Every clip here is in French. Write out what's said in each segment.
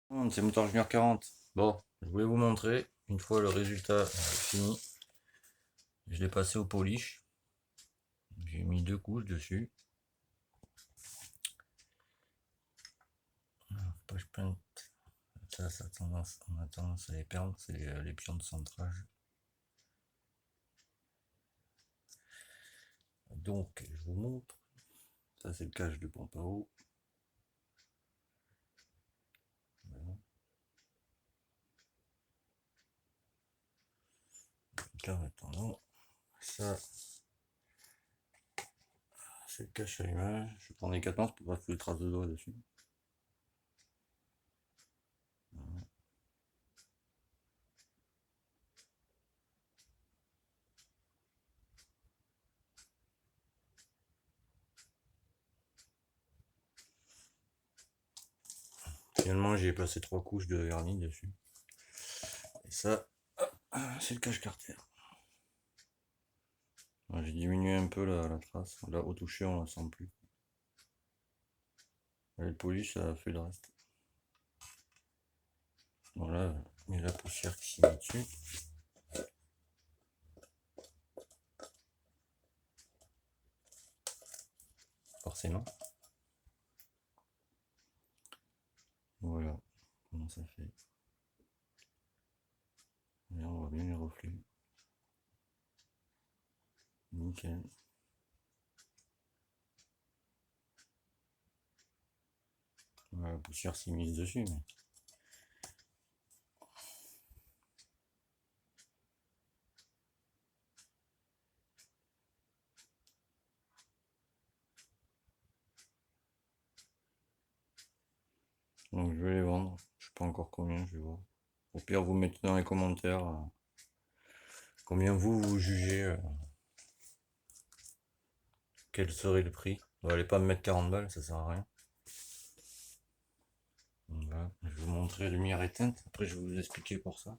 C'est Mouton Junior 40. Bon, je voulais vous montrer, une fois le résultat fini, je l'ai passé au polish. J'ai mis 2 couches dessus. Page paint, ça on a tendance à les perdre, c'est les pions de centrage. Donc, je vous montre. Ça, c'est le cache de pompe à eau. Voilà. Donc, en attendant, ça, c'est le cache allumage. Je prends des 14 pour pas foutre les traces de doigts dessus. Voilà. Finalement, j'ai passé 3 couches de vernis dessus. Et ça, c'est le cache-carter. J'ai diminué un peu la trace. Là, au toucher, on la sent plus. Et le polish, ça a fait le reste. Voilà, il y a la poussière qui s'y met dessus. Forcément. Voilà comment ça fait. Et on voit bien les reflets. Nickel. Voilà, la poussière s'y mise dessus. Mais... Donc je vais les vendre. Je sais pas encore combien, je vais voir. Au pire, vous mettez dans les commentaires combien vous jugez quel serait le prix. Vous allez pas me mettre 40 balles, ça sert à rien. Voilà. Je vais vous montrer lumière éteinte. Après, je vais vous expliquer pour ça.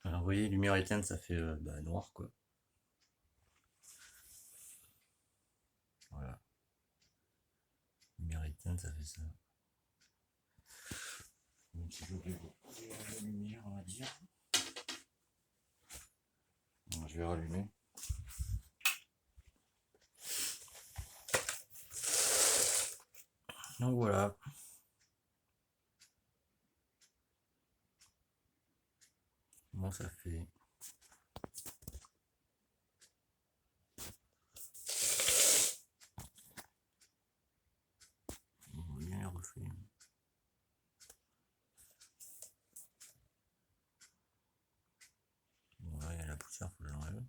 Alors, vous voyez, lumière éteinte, ça fait noir, quoi. Voilà. Lumière éteinte, ça fait ça. Donc, si je vais la lumière, on va dire. Donc, je vais rallumer. Donc voilà. Moi, ça fait. On voit bien les reflets. Voilà, il y a la poussière, faut que j'enlève.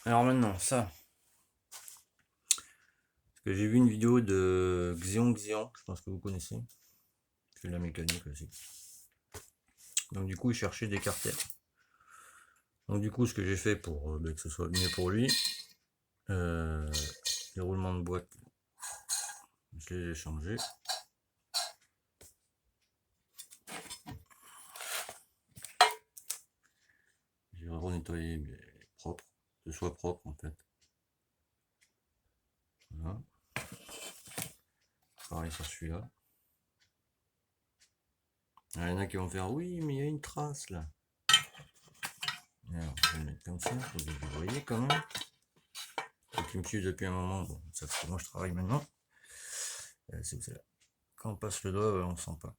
Alors maintenant, ça. Parce que j'ai vu une vidéo de Xion, je pense que vous connaissez. C'est de la mécanique aussi. Donc du coup, il cherchait des carters. Donc du coup, ce que j'ai fait pour que ce soit mieux pour lui, les roulements de boîte, je les ai changés. J'ai renettoyé mais propre, que ce soit propre en fait. Voilà. Pareil sur celui-là. Il y en a qui vont faire oui, mais il y a une trace là. Alors, je vais le mettre comme ça, pour que vous voyez quand même. Ceux qui me suivent depuis un moment, bon, ça fait que moi je travaille maintenant. C'est là. Quand on passe le doigt, on ne sent pas.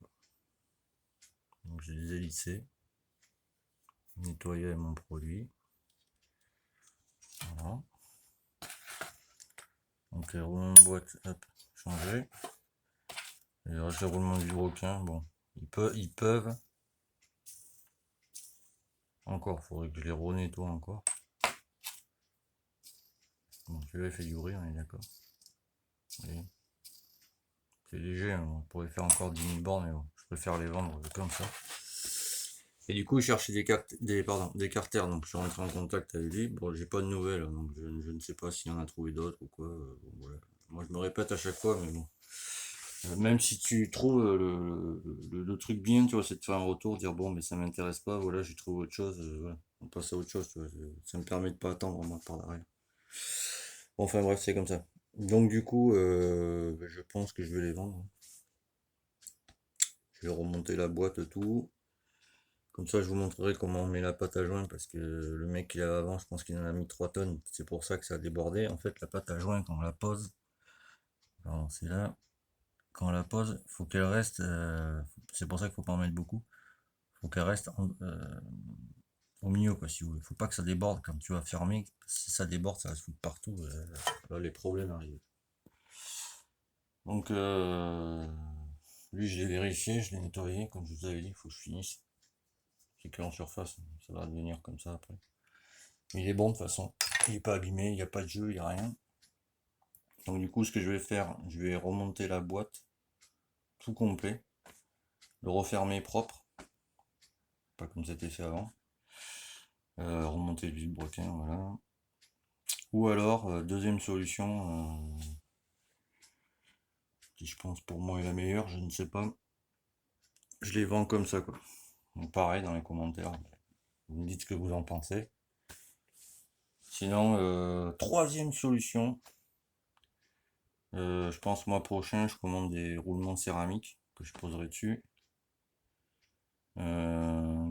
Donc je les ai lissés. Nettoyé avec mon produit. Voilà. Donc les roulements de boîte, hop, changé. Et le reste des roulements du requin, bon, ils peuvent. Encore, faudrait que je les renettoie encore. Bon, celui-là fait du bruit, on est d'accord. C'est léger, hein, on pourrait faire encore 10 000 bornes, mais bon, je préfère les vendre comme ça. Et du coup, je cherchais des carters, donc je suis rentré en contact avec lui. Bon, j'ai pas de nouvelles, donc je ne sais pas s'il y en a trouvé d'autres ou quoi. Bon, voilà. Moi, je me répète à chaque fois, mais bon. Même si tu trouves le truc bien, tu vois, c'est de faire un retour, dire bon, mais ça m'intéresse pas, voilà, j'ai trouvé autre chose. Voilà. On passe à autre chose, tu vois, ça me permet de pas attendre moi par derrière. Bon, enfin bref, c'est comme ça. Donc du coup, je pense que je vais les vendre. Je vais remonter la boîte, tout. Comme ça, je vous montrerai comment on met la pâte à joint, parce que le mec qui l'avait avant, je pense qu'il en a mis 3 tonnes. C'est pour ça que ça a débordé. En fait, la pâte à joint, quand on la pose, alors c'est là, quand on la pose, faut qu'elle reste, c'est pour ça qu'il faut pas en mettre beaucoup. Faut qu'elle reste au milieu, quoi, si vous voulez. Faut pas que ça déborde quand tu vas fermer. Si ça déborde, ça va se foutre partout. Là, les problèmes arrivent. Donc, lui, je l'ai vérifié, je l'ai nettoyé. Comme je vous avais dit, il faut que je finisse. C'est que en surface, ça va devenir comme ça après. Il est bon de toute façon. Il n'est pas abîmé, il n'y a pas de jeu, il n'y a rien. Donc, du coup, ce que je vais faire, je vais remonter la boîte tout complet, le refermer propre, pas comme c'était fait avant. Remonter le vilebrequin, voilà. Ou alors, deuxième solution, qui je pense pour moi est la meilleure, je ne sais pas. Je les vends comme ça, quoi. Donc pareil dans les commentaires, vous me dites ce que vous en pensez. Sinon, troisième solution, je pense mois prochain, je commande des roulements céramiques que je poserai dessus.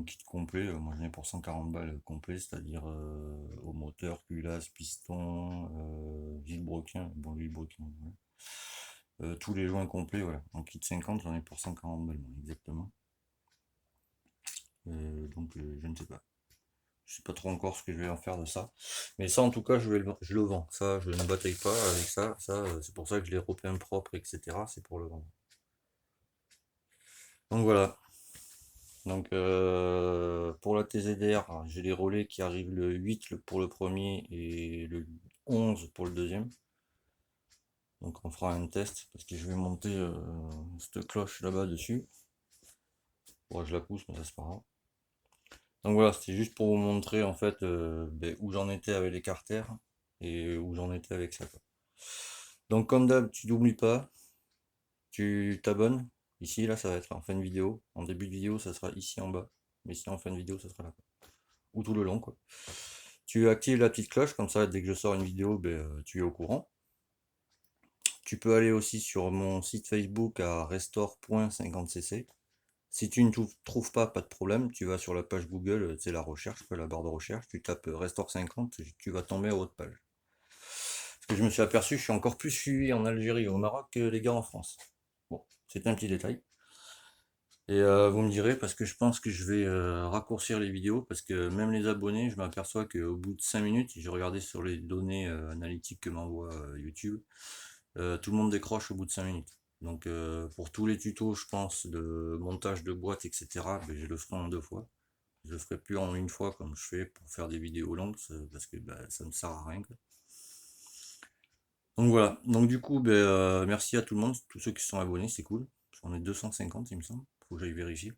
Kit complet, moi j'en ai pour 140 balles complet, c'est-à-dire au moteur, culasse, piston, vilebrequin, bon vilebrequin, voilà. Tous les joints complets, voilà. En kit 50, j'en ai pour 140 balles, exactement. Donc je ne sais pas. Je sais pas trop encore ce que je vais en faire de ça. Mais ça, en tout cas, je le vends. Ça, je ne bataille pas avec ça. Ça, c'est pour ça que je l'ai repeint propre, etc. C'est pour le vendre. Donc voilà. Donc pour la TZR, j'ai les relais qui arrivent le 8 pour le premier et le 11 pour le deuxième. Donc on fera un test parce que je vais monter cette cloche là-bas dessus. Bon, je la pousse, mais ça c'est pas grave. Donc voilà, c'était juste pour vous montrer en fait où j'en étais avec les carters et où j'en étais avec ça, quoi. Donc comme d'hab, tu n'oublies pas, tu t'abonnes. Ici, là, ça va être en fin de vidéo. En début de vidéo, ça sera ici en bas. Mais si en fin de vidéo, ça sera là, quoi. Ou tout le long, quoi. Tu actives la petite cloche, comme ça, dès que je sors une vidéo, tu es au courant. Tu peux aller aussi sur mon site Facebook à restore.50cc. Si tu ne trouves pas, pas de problème, tu vas sur la page Google, c'est la recherche, la barre de recherche, tu tapes Restore 50, tu vas tomber à votre page. Parce que je me suis aperçu, je suis encore plus suivi en Algérie et au Maroc que les gars en France. Bon, c'est un petit détail. Et vous me direz, parce que je pense que je vais raccourcir les vidéos, parce que même les abonnés, je m'aperçois qu'au bout de 5 minutes, j'ai regardé sur les données analytiques que m'envoie YouTube, tout le monde décroche au bout de 5 minutes. Donc pour tous les tutos, je pense, de montage de boîte, etc., je le ferai en 2 fois. Je le ferai plus en une fois comme je fais pour faire des vidéos longues, parce que ça ne sert à rien, quoi. Donc voilà, donc du coup, merci à tout le monde, tous ceux qui sont abonnés, c'est cool. On est 250 il me semble, faut que j'aille vérifier.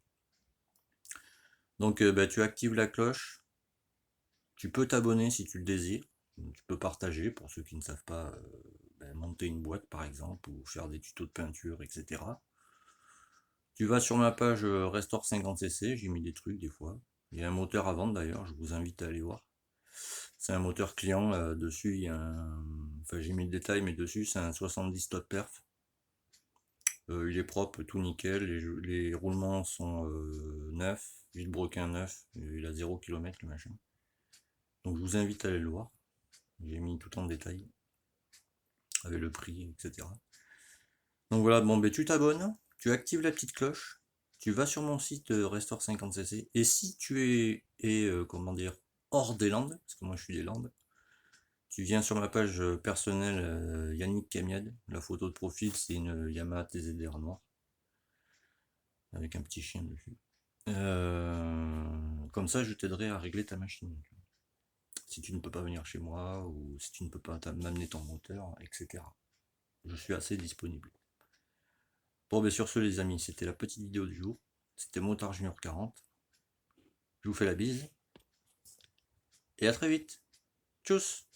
Donc tu actives la cloche, tu peux t'abonner si tu le désires, tu peux partager pour ceux qui ne savent pas monter une boîte par exemple, ou faire des tutos de peinture, etc. Tu vas sur ma page Restore 50cc, j'ai mis des trucs des fois. Il y a un moteur à vendre d'ailleurs, je vous invite à aller voir. C'est un moteur client, dessus il y a un... Enfin j'ai mis le détail, mais dessus c'est un 70 top perf. Il est propre, tout nickel, les roulements sont neufs, vilebrequin neuf, il a 0 km le machin. Donc je vous invite à aller le voir. J'ai mis tout en détail, avec le prix, etc. Donc voilà, bon tu t'abonnes, tu actives la petite cloche, tu vas sur mon site Restore 50cc, et si tu es comment dire, hors des Landes, parce que moi je suis des Landes, tu viens sur ma page personnelle Yannick Camiad, la photo de profil c'est une Yamaha TZR noire, avec un petit chien dessus. Comme ça je t'aiderai à régler ta machine. Si tu ne peux pas venir chez moi, ou si tu ne peux pas m'amener ton moteur, etc. Je suis assez disponible. Bon, sur ce les amis, c'était la petite vidéo du jour. C'était Motard Junior 40. Je vous fais la bise. Et à très vite. Tchuss.